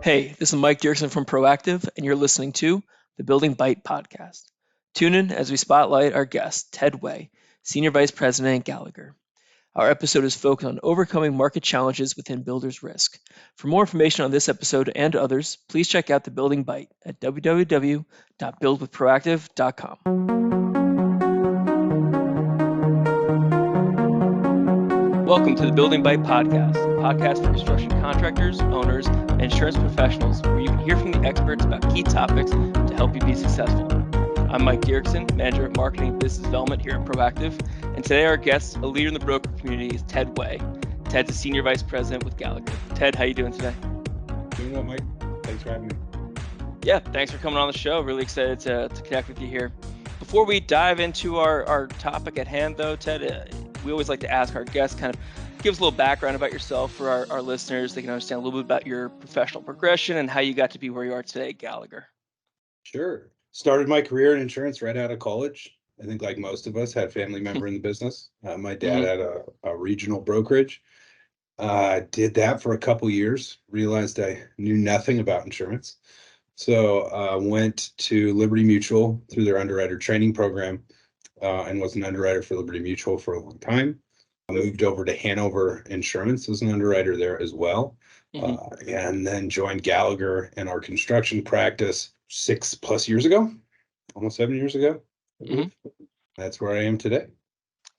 Hey, this is Mike Diercksen from Proactive, and you're listening to the Building Bite podcast. Tune in as we spotlight our guest, Ted Way, Senior Vice President at Gallagher. Our episode is focused on overcoming market challenges within builders risk. For more information on this episode and others, please check out the Building Bite at www.buildwithproactive.com. Welcome to the Building Bite podcast, a podcast for construction contractors, owners, and insurance professionals, where you can hear from the experts about key topics to help you be successful. I'm Mike Diercksen, Manager of Marketing and Business Development here at Proactive, and today our guest, a leader in the broker community, is Ted Way. Ted's a Senior Vice President with Gallagher. Ted, how you doing today? Doing well, Mike. Thanks for having me. Yeah, thanks for coming on the show. Really excited to connect with you here. Before we dive into our topic at hand, though, Ted, we always like to ask our guests kind of give us a little background about yourself for our listeners. They can understand a little bit about your professional progression and how you got to be where you are today at Gallagher. Sure. Started my career in insurance right out of college. I think like most of us, had a family member in the business. My dad had a regional brokerage. Did that for a couple years, realized I knew nothing about insurance. So went to Liberty Mutual through their underwriter training program and was an underwriter for Liberty Mutual for a long time. I moved over to Hanover Insurance as an underwriter there as well. And then joined Gallagher in our construction practice 6+ years ago, almost 7 years ago. That's where I am today.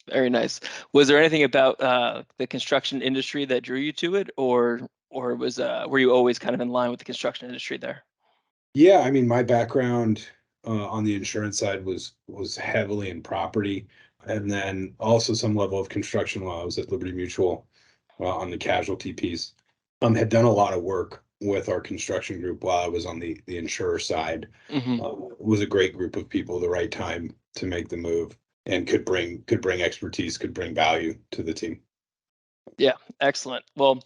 Very nice. Was there anything about the construction industry that drew you to it, or was were you always kind of in line with the construction industry there? Yeah, I mean, my background on the insurance side was heavily in property, and then also some level of construction while I was at Liberty Mutual on the casualty piece. Had done a lot of work with our construction group while I was on the insurer side. Was a great group of people at the right time to make the move, and could bring expertise, could bring value to the team. Yeah, excellent. Well,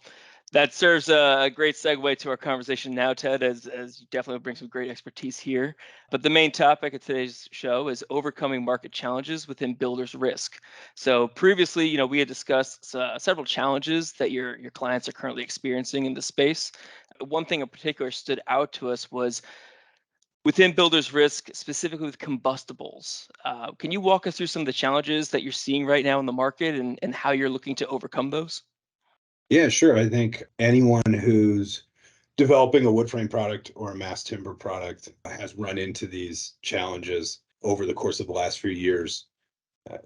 that serves a great segue to our conversation now, Ted, as you definitely bring some great expertise here. But the main topic of today's show is overcoming market challenges within builders risk. So previously, we had discussed several challenges that your clients are currently experiencing in the space. One thing in particular stood out to us was within builders risk, specifically with combustibles. Can you walk us through some of the challenges that you're seeing right now in the market and how you're looking to overcome those? Yeah, sure. I think anyone who's developing a wood frame product or a mass timber product has run into these challenges over the course of the last few years.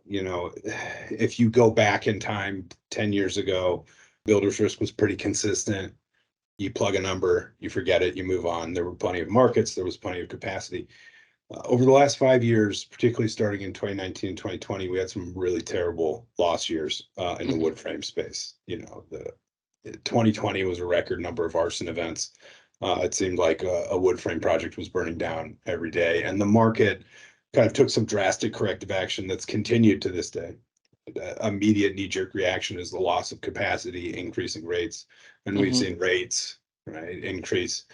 If you go back in time 10 years ago, builders risk was pretty consistent. You plug a number, you forget it, you move on. There were plenty of markets, there was plenty of capacity. Over the last 5 years, particularly starting in 2019 and 2020, we had some really terrible loss years in the wood frame space. The 2020 was a record number of arson events. It seemed like a wood frame project was burning down every day, and the market kind of took some drastic corrective action that's continued to this day. Immediate knee-jerk reaction is the loss of capacity, increasing rates, and we've seen rates increase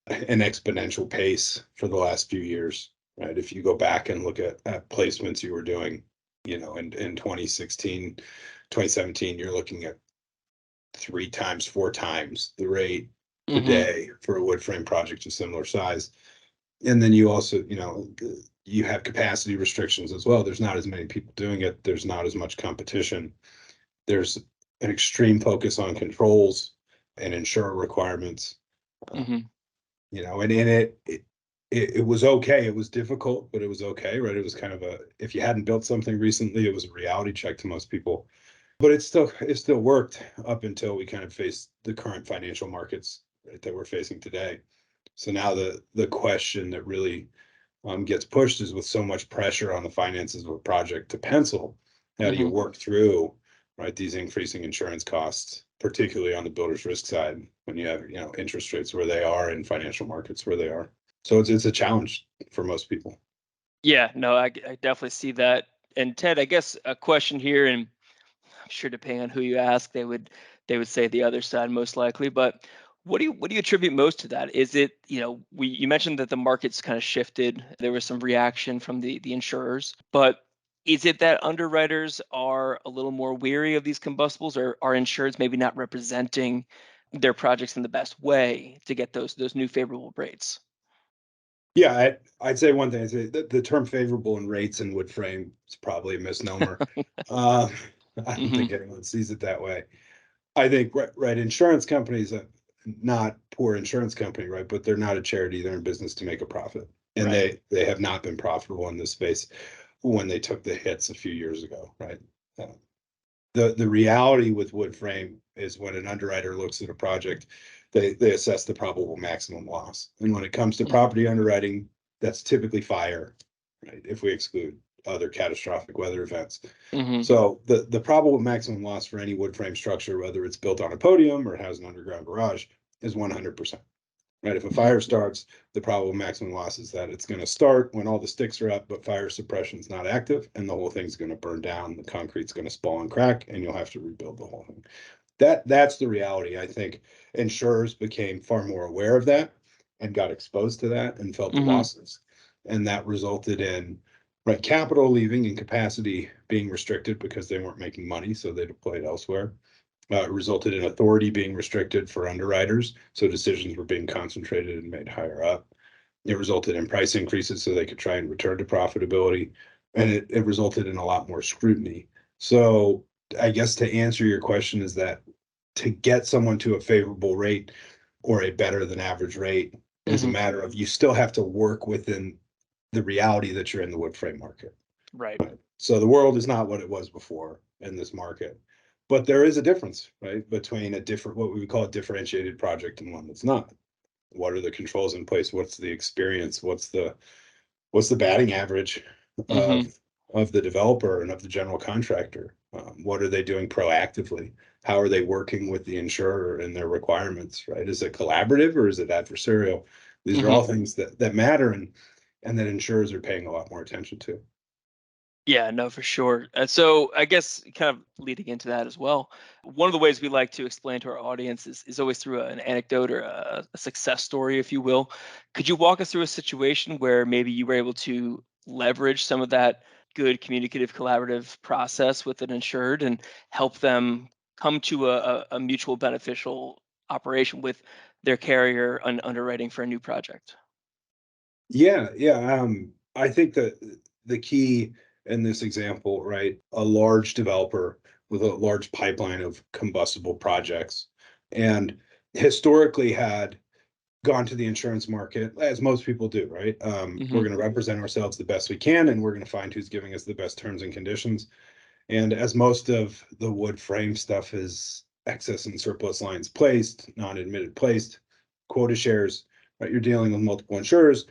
an exponential pace for the last few years. Right, if you go back and look at placements you were doing, in 2016, 2017, you're looking at 3 times, 4 times the rate today for a wood frame project of similar size. And then you also, you have capacity restrictions as well. There's not as many people doing it. There's not as much competition. There's an extreme focus on controls and insurer requirements. And it was okay. It was difficult, but it was okay, right? It was kind of if you hadn't built something recently, it was a reality check to most people. But it still worked up until we kind of faced the current financial markets, right, that we're facing today. So now the question that really gets pushed is, with so much pressure on the finances of a project to pencil, how do you work through, right, these increasing insurance costs, particularly on the builder's risk side, when you have interest rates where they are and financial markets where they are. So it's a challenge for most people. Yeah, no, I definitely see that. And Ted, I guess a question here, and I'm sure depending on who you ask, they would say the other side most likely. But what do you attribute most to that? Is it, you mentioned that the market's kind of shifted. There was some reaction from the insurers, but is it that underwriters are a little more weary of these combustibles, or are insureds maybe not representing their projects in the best way to get those new favorable rates. Yeah, I'd say one thing. I'd say the term favorable in rates and wood frame is probably a misnomer. Uh, I don't Hmm. think anyone sees it that way. I think right, insurance companies, not poor insurance company, right, but they're not a charity. They're in business to make a profit, and Right. they have not been profitable in this space when they took the hits a few years ago, right? Uh, the reality with wood frame is when an underwriter looks at a project, they assess the probable maximum loss. And when it comes to property underwriting, that's typically fire, right? If we exclude other catastrophic weather events. Hmm. So the probable maximum loss for any wood frame structure, whether it's built on a podium or has an underground garage, is 100%. Right? If a Hmm. fire starts, the probable maximum loss is that it's going to start when all the sticks are up, but fire suppression is not active, and the whole thing's going to burn down. The concrete's going to spall and crack, and you'll have to rebuild the whole thing. That's the reality. I think insurers became far more aware of that and got exposed to that and felt the Hmm. losses, and that resulted in right capital leaving and capacity being restricted because they weren't making money, so they deployed elsewhere. Resulted in authority being restricted for underwriters, so decisions were being concentrated and made higher up. It resulted in price increases so they could try and return to profitability, and it resulted in a lot more scrutiny. So I guess to answer your question is that to get someone to a favorable rate or a better than average rate is a Hmm. matter of you still have to work within the reality that you're in the wood frame market. Right. Right. So the world is not what it was before in this market. But there is a difference, right, between a different, what we would call a differentiated project and one that's not. What are the controls in place? What's the experience? What's the batting average Hmm. of of the developer and of the general contractor? What are they doing proactively? How are they working with the insurer and their requirements, right? Is it collaborative or is it adversarial? These are Hmm. all things that matter and that insurers are paying a lot more attention to. Yeah, no, for sure. So I guess kind of leading into that as well, one of the ways we like to explain to our audience is always through an anecdote or a success story, if you will. Could you walk us through a situation where maybe you were able to leverage some of that good communicative collaborative process with an insured and help them come to a mutual beneficial operation with their carrier on underwriting for a new project? Yeah, yeah. I think that the key in this example, right, a large developer with a large pipeline of combustible projects and historically had gone to the insurance market, as most people do, right? We're Hmm. going to represent ourselves the best we can, and we're going to find who's giving us the best terms and conditions. And as most of the wood frame stuff is excess and surplus lines placed, non-admitted placed, quota shares, right? You're dealing with multiple insurers.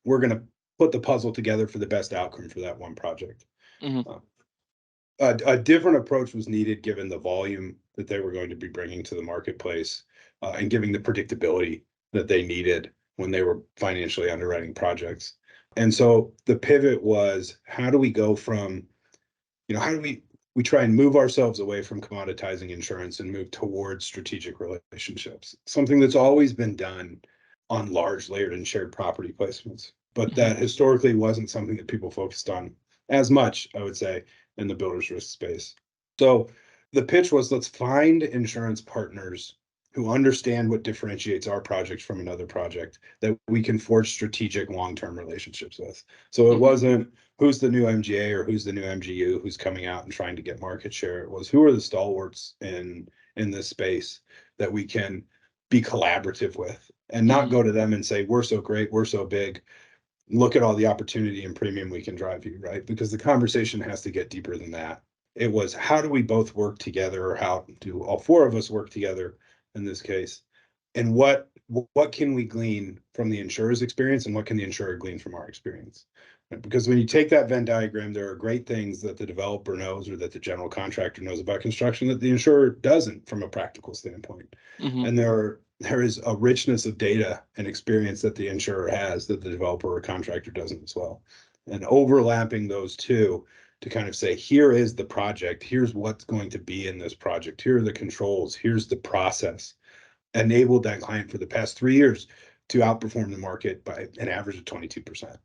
We're going to put the puzzle together for the best outcome for that one project. Hmm. Uh, a different approach was needed given the volume that they were going to be bringing to the marketplace and giving the predictability that they needed when they were financially underwriting projects. And so the pivot was how do we go from how do we try and move ourselves away from commoditizing insurance and move towards strategic relationships, something that's always been done on large layered and shared property placements, but Hmm. that historically wasn't something that people focused on as much, I would say, in the builder's risk space. So the pitch was let's find insurance partners who understand what differentiates our project from another project that we can forge strategic long-term relationships with. So it Hmm. wasn't who's the new MGA or who's the new MGU who's coming out and trying to get market share. It was who are the stalwarts in this space that we can be collaborative with and not Hmm. go to them and say, we're so great, we're so big. Look at all the opportunity and premium we can drive you, right? Because the conversation has to get deeper than that. It was how do we both work together, or how do all four of us work together in this case? And what can we glean from the insurer's experience and what can the insurer glean from our experience? Right? Because when you take that Venn diagram, there are great things that the developer knows or that the general contractor knows about construction that the insurer doesn't from a practical standpoint. Hmm. And there is a richness of data and experience that the insurer has that the developer or contractor doesn't as well. And overlapping those two to kind of say, here is the project, here's what's going to be in this project, here are the controls, here's the process, enabled that client for the past 3 years to outperform the market by an average of 22%.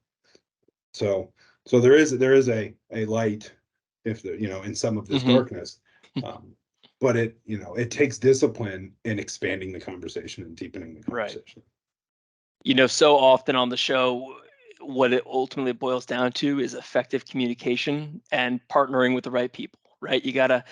So there is a light if in some of this Hmm. darkness. Um, but it takes discipline in expanding the conversation and deepening the Right. conversation. So often on the show, what it ultimately boils down to is effective communication and partnering with the right people, right? You got to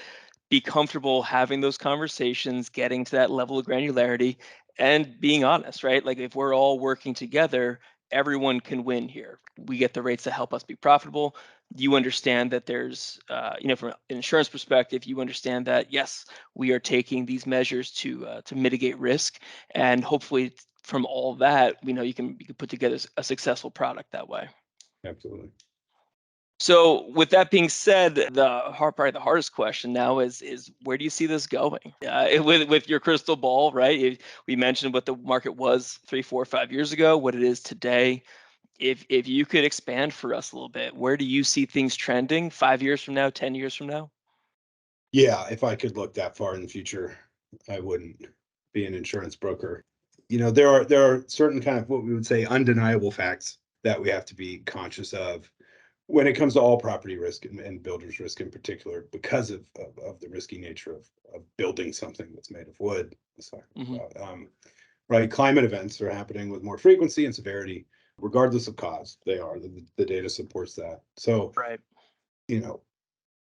be comfortable having those conversations, getting to that level of granularity, and being honest, right? Like if we're all working together, everyone can win here. We get the rates that help us be profitable. You understand that there's, from an insurance perspective, you understand that yes, we are taking these measures to mitigate risk, and hopefully from all that, we know you can put together a successful product that way. Absolutely. So with that being said, probably the hardest question now is where do you see this going? With your crystal ball, right? We mentioned what the market was 3, 4, 5 years ago, what it is today. If you could expand for us a little bit, where do you see things trending 5 years from now, 10 years from now? Yeah, if I could look that far in the future, I wouldn't be an insurance broker. There are certain kind of what we would say undeniable facts that we have to be conscious of when it comes to all property risk and builder's risk in particular, because of the risky nature of building something that's made of wood. Hmm. Right, climate events are happening with more frequency and severity, regardless of cause. They are the data supports that. So Right. you know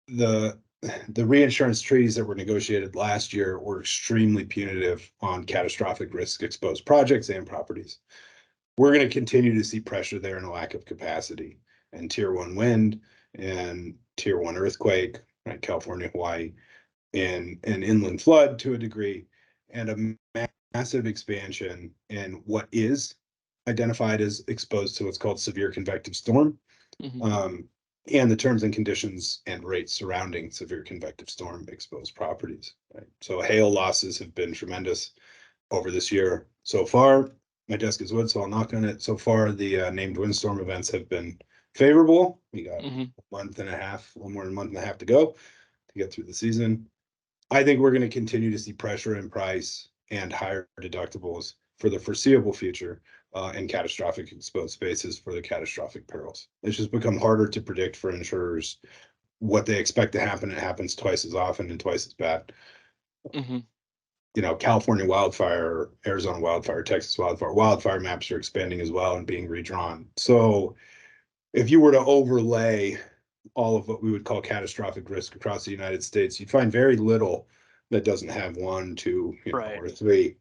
the the reinsurance treaties that were negotiated last year were extremely punitive on catastrophic risk exposed projects and properties. We're going to continue to see pressure there and a lack of capacity and tier one wind and tier one earthquake, right? California, Hawaii, and inland flood to a degree, and a massive expansion in what is identified as exposed to what's called severe convective storm. Hmm. Um, and the terms and conditions and rates surrounding severe convective storm exposed properties. Right? So hail losses have been tremendous over this year so far. My desk is wood, so I'll knock on it. So far, the named windstorm events have been favorable. We got Hmm. a month and a half, a little more than a month and a half to go to get through the season. I think we're going to continue to see pressure in price and higher deductibles for the foreseeable future in catastrophic exposed spaces for the catastrophic perils. It's just become harder to predict for insurers what they expect to happen. It happens twice as often and twice as bad. Hmm. California wildfire, Arizona wildfire, Texas wildfire maps are expanding as well and being redrawn. So if you were to overlay all of what we would call catastrophic risk across the United States, you'd find very little that doesn't have one, two, Right. or three.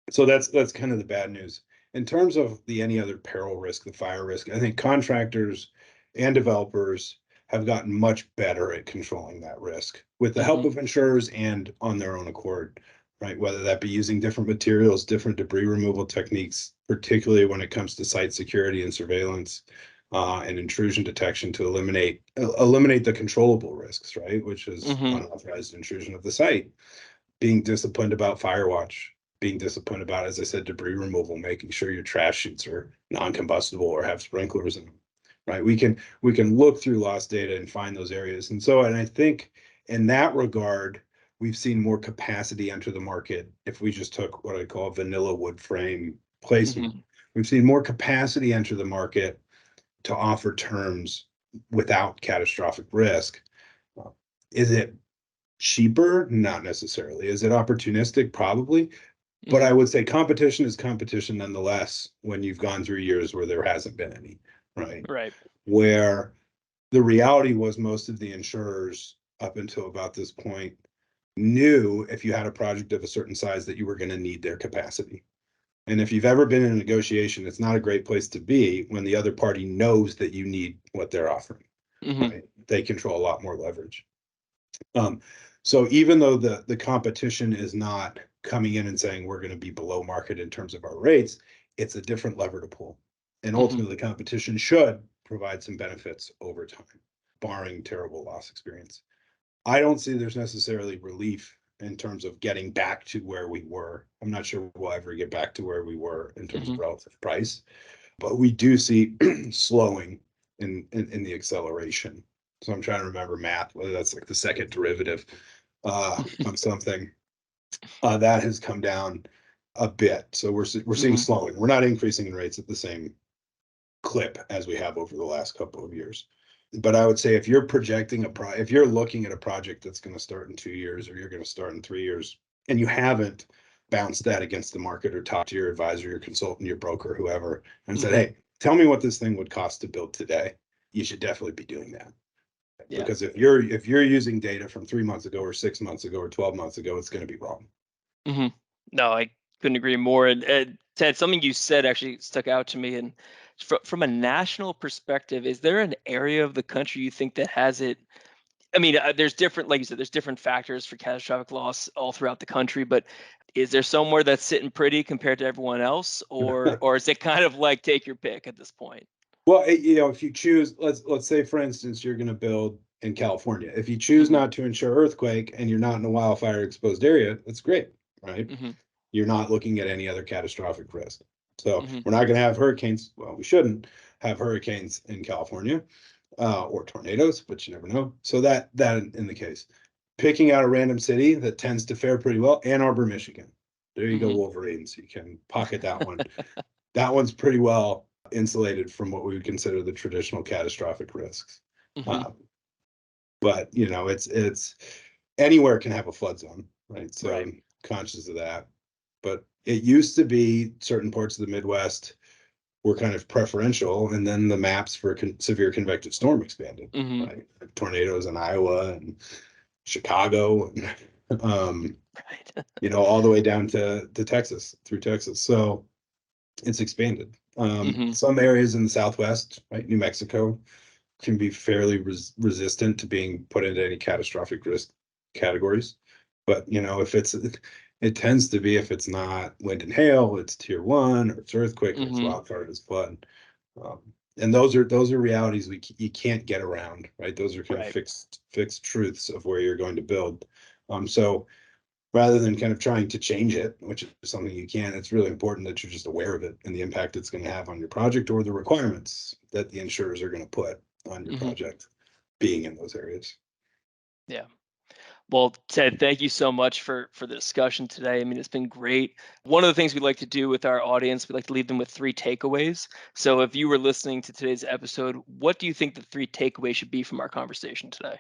So that's kind of the bad news. In terms of the any other peril risk, the fire risk, I think contractors and developers have gotten much better at controlling that risk with the Hmm. help of insurers and on their own accord, right? Whether that be using different materials, different debris removal techniques, particularly when it comes to site security and surveillance, and intrusion detection to eliminate the controllable risks, right? Which is Hmm. unauthorized intrusion of the site, being disciplined about fire watch, being disciplined about, as I said, debris removal, making sure your trash chutes are non-combustible or have sprinklers in them. Right. We can look through lost data and find those areas. And I think in that regard, we've seen more capacity enter the market. If we just took what I call vanilla wood frame placement, Hmm. we've seen more capacity enter the market to offer terms without catastrophic risk. Is it cheaper? Not necessarily. Is it opportunistic? Probably. But I Hmm. would say competition is competition nonetheless when you've gone through years where there hasn't been any, right? Right. Where the reality was most of the insurers up until about this point knew if you had a project of a certain size that you were going to need their capacity. And if you've ever been in a negotiation, it's not a great place to be when the other party knows that you need what they're offering, Hmm. right? They control a lot more leverage. Um, so even though the competition is not coming in and saying we're going to be below market in terms of our rates, it's a different lever to pull. And Hmm. ultimately, competition should provide some benefits over time, barring terrible loss experience. I don't see there's necessarily relief in terms of getting back to where we were. I'm not sure we'll ever get back to where we were in terms of Hmm. relative price, but we do see slowing in the acceleration. So I'm trying to remember math, whether that's like the second derivative of something that has come down a bit. So we're seeing Hmm. slowing. We're not increasing in rates at the same clip as we have over the last couple of years. But I would say if you're projecting if you're looking at a project that's going to start in 2 years, or you're going to start in 3 years, and you haven't bounced that against the market or talked to your advisor, your consultant, your broker, whoever, and said, hey, tell me what this thing would cost to build today, you should definitely be doing that. Yeah. Because if you're using data from 3 months ago or 6 months ago or 12 months ago, it's going to be wrong. hmm No, I couldn't agree more. And Ted, something you said actually stuck out to me. And from a national perspective, is there an area of the country you think that has it? I mean, there's different, like you said, there's different factors for catastrophic loss all throughout the country, but is there somewhere that's sitting pretty compared to everyone else, or is it kind of like take your pick at this point? Well, if you choose, let's say, for instance, you're going to build in California. If you choose hmm not to insure earthquake and you're not in a wildfire exposed area, that's great, right? hmm You're not looking at any other catastrophic risk. So hmm we're not going to have hurricanes. Well, we shouldn't have hurricanes in California, or tornadoes, but you never know. So that in the case, picking out a random city that tends to fare pretty well, Ann Arbor, Michigan. There you go, hmm Wolverines. You can pocket that one. That one's pretty well insulated from what we would consider the traditional catastrophic risks. hmm Um, but it's anywhere can have a flood zone, right? So Right. I'm conscious of that. But it used to be certain parts of the Midwest were kind of preferential, and then the maps for severe convective storm expanded, hmm right? Tornadoes in Iowa and Chicago, and Right. all the way down to Texas, through Texas. So it's expanded. hmm Some areas in the Southwest, right, New Mexico, can be fairly resistant to being put into any catastrophic risk categories. But if it tends to be, if it's not wind and hail, it's tier 1, or it's earthquake, or it's hmm wildfire, it's flood. Um, and those are realities you can't get around, right? Those are kind of Right. fixed truths of where you're going to build. So rather than kind of trying to change it, which is something you can, it's really important that you're just aware of it and the impact it's going to have on your project, or the requirements that the insurers are going to put on your hmm project being in those areas. Yeah. Well, Ted, thank you so much for the discussion today. I mean, it's been great. One of the things we like to do with our audience, we like to leave them with 3 takeaways. So if you were listening to today's episode, what do you think the 3 takeaways should be from our conversation today?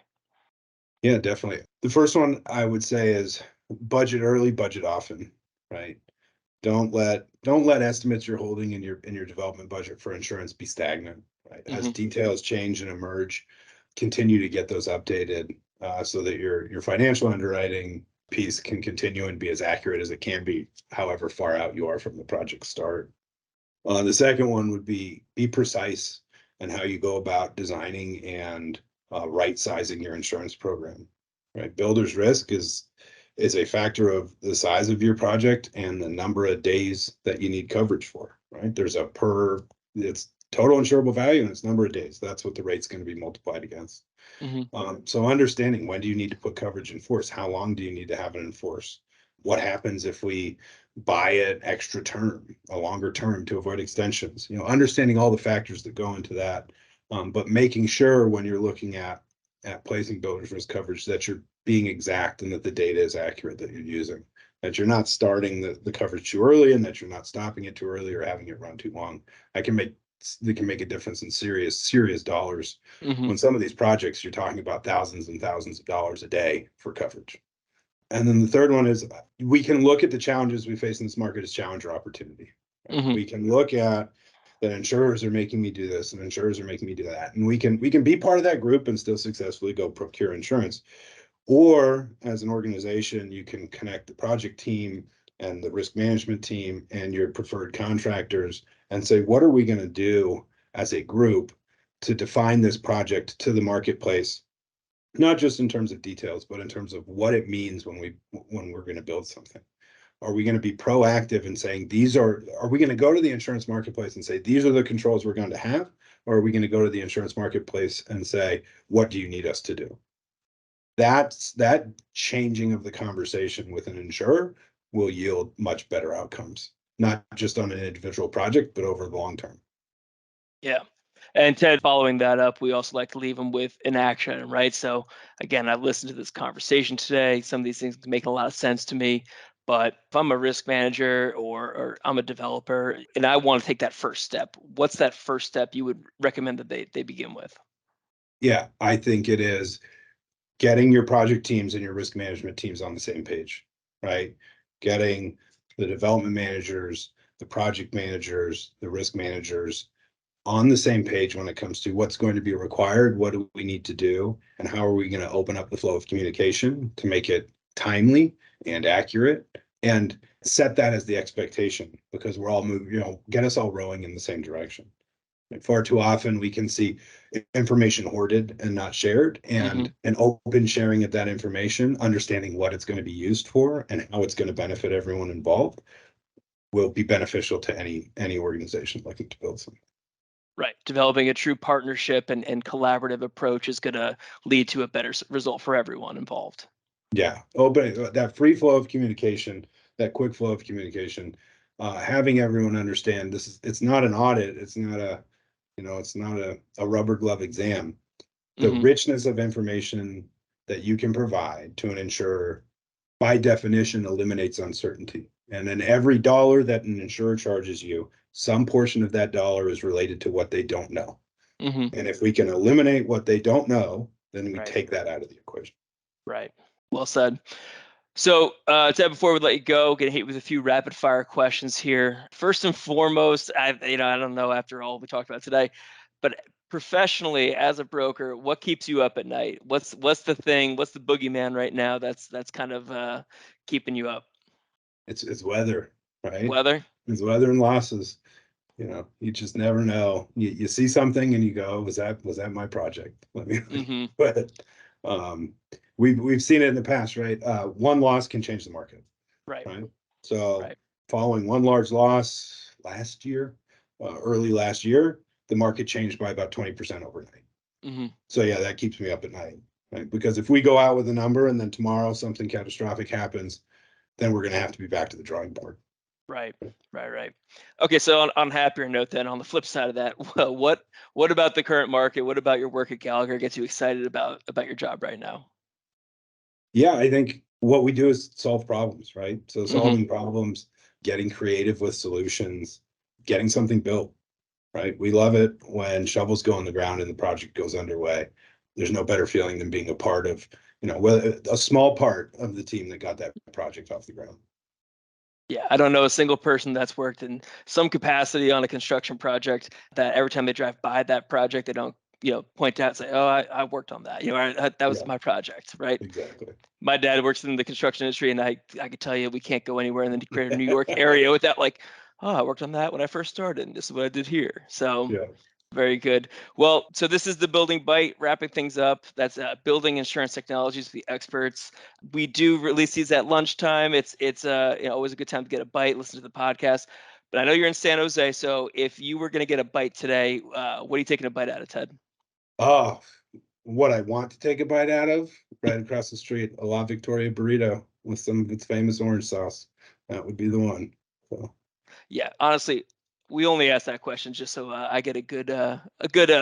Yeah, definitely. The first one I would say is budget early, budget often, right? Don't let estimates you're holding in your development budget for insurance be stagnant, right? As hmm details change and emerge, continue to get those updated, so that your financial underwriting piece can continue and be as accurate as it can be, however far out you are from the project start. The second one would be precise in how you go about designing and right sizing your insurance program. Right, builder's risk is a factor of the size of your project and the number of days that you need coverage for. Right, it's total insurable value and it's number of days. That's what the rate's going to be multiplied against. hmm So understanding, when do you need to put coverage in force? How long do you need to have it in force? What happens if we buy an extra term, a longer term, to avoid extensions? Understanding all the factors that go into that, but making sure when you're looking at placing builder's risk coverage that you're being exact and that the data is accurate that you're using. That you're not starting the coverage too early, and that you're not stopping it too early or having it run too long. That can make a difference in serious dollars. hmm When some of these projects, you're talking about thousands and thousands of dollars a day for coverage. And then the third one is, we can look at the challenges we face in this market as challenge or opportunity. Right? hmm We can look at that insurers are making me do this and insurers are making me do that. And we can be part of that group and still successfully go procure insurance. Or as an organization, you can connect the project team and the risk management team and your preferred contractors and say, what are we going to do as a group to define this project to the marketplace, not just in terms of details, but in terms of what it means when we're going to build something. Are we going to be proactive in saying are we going to go to the insurance marketplace and say, these are the controls we're going to have? Or are we going to go to the insurance marketplace and say, what do you need us to do? That changing of the conversation with an insurer will yield much better outcomes, not just on an individual project, but over the long term. Yeah. And Ted, following that up, we also like to leave them with an action, right? So again, I've listened to this conversation today. Some of these things make a lot of sense to me. But if I'm a risk manager or I'm a developer and I want to take that first step, what's that first step you would recommend that they begin with? Yeah, I think it is getting your project teams and your risk management teams on the same page, right? Getting the development managers, the project managers, the risk managers on the same page when it comes to what's going to be required, what do we need to do, and how are we going to open up the flow of communication to make it timely and accurate, and set that as the expectation, because we're all moving, get us all rowing in the same direction. Like, far too often we can see information hoarded and not shared, and an open sharing of that information, understanding what it's going to be used for and how it's going to benefit everyone involved, will be beneficial to any organization looking to build something. Right. Developing a true partnership and collaborative approach is going to lead to a better result for everyone involved. Yeah. But that free flow of communication, that quick flow of communication, having everyone understand it's not an audit. It's not a rubber glove exam. The richness of information that you can provide to an insurer, by definition, eliminates uncertainty. And then every dollar that an insurer charges you, some portion of that dollar is related to what they don't know. And if we can eliminate what they don't know, then we take that out of the equation. Right. Well said. So, Ted, before we let you go, gonna hit you with a few rapid fire questions here. First and foremost, I don't know after all we talked about today, but professionally as a broker, what keeps you up at night? What's the thing? What's the boogeyman right now that's kind of keeping you up? It's weather, right? Weather. It's weather and losses. You just never know. You see something and you go, was that my project? But we've seen it in the past, right? One loss can change the market. Right. So following one large loss last year, early last year, the market changed by about 20% overnight. So yeah, that keeps me up at night, right? Because if we go out with a number and then tomorrow something catastrophic happens, then we're going to have to be back to the drawing board. Right. Okay, so on happier note, then, on the flip side of that, what about the current market? What about your work at Gallagher gets you excited about your job right now? Yeah, I think what we do is solve problems, right? So solving problems, getting creative with solutions, getting something built, right? We love it when shovels go in the ground and the project goes underway. There's no better feeling than being a part of, a small part of the team that got that project off the ground. Yeah, I don't know a single person that's worked in some capacity on a construction project that every time they drive by that project, they don't, point out and say, "Oh, I worked on that." That was my project, right? Exactly. My dad works in the construction industry, and I could tell you we can't go anywhere in the greater New York area without oh, I worked on that when I first started, and this is what I did here. So. Yeah. Very good. Well, so this is the Building Bite, wrapping things up. That's building insurance technologies with the experts. We do release these at lunchtime. It's always a good time to get a bite, listen to the podcast. But I know you're in San Jose, so if you were going to get a bite today, what are you taking a bite out of, Ted? Oh, what I want to take a bite out of, right across the street, a La Victoria burrito with some of its famous orange sauce. That would be the one. So. Yeah, honestly, we only ask that question just so I get a good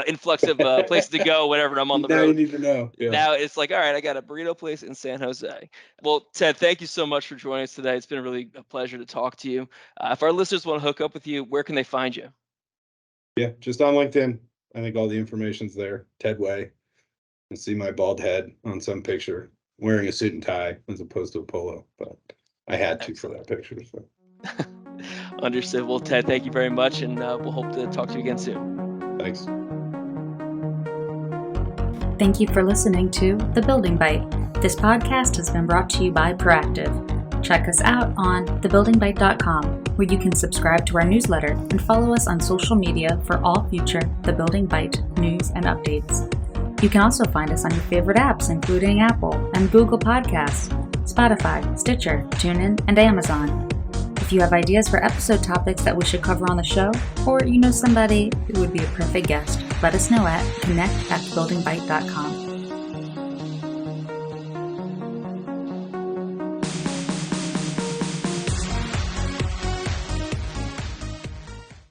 influx of places to go whenever I'm on the road. Now you need to know. Yeah. Now it's like, all right, I got a burrito place in San Jose. Well, Ted, thank you so much for joining us today. It's been really a pleasure to talk to you. If our listeners want to hook up with you, where can they find you? Yeah, just on LinkedIn. I think all the information's there. Ted Way. You see my bald head on some picture, wearing a suit and tie as opposed to a polo, but I had to for that picture. So. Understood. Well, Ted, thank you very much, and we'll hope to talk to you again soon. Thanks. Thank you for listening to The Building Bite. This podcast has been brought to you by Proactive. Check us out on thebuildingbite.com, where you can subscribe to our newsletter and follow us on social media for all future The Building Bite news and updates. You can also find us on your favorite apps, including Apple and Google Podcasts, Spotify, Stitcher, TuneIn, and Amazon. If you have ideas for episode topics that we should cover on the show, or you know somebody who would be a perfect guest, let us know at connect@thebuildingbite.com.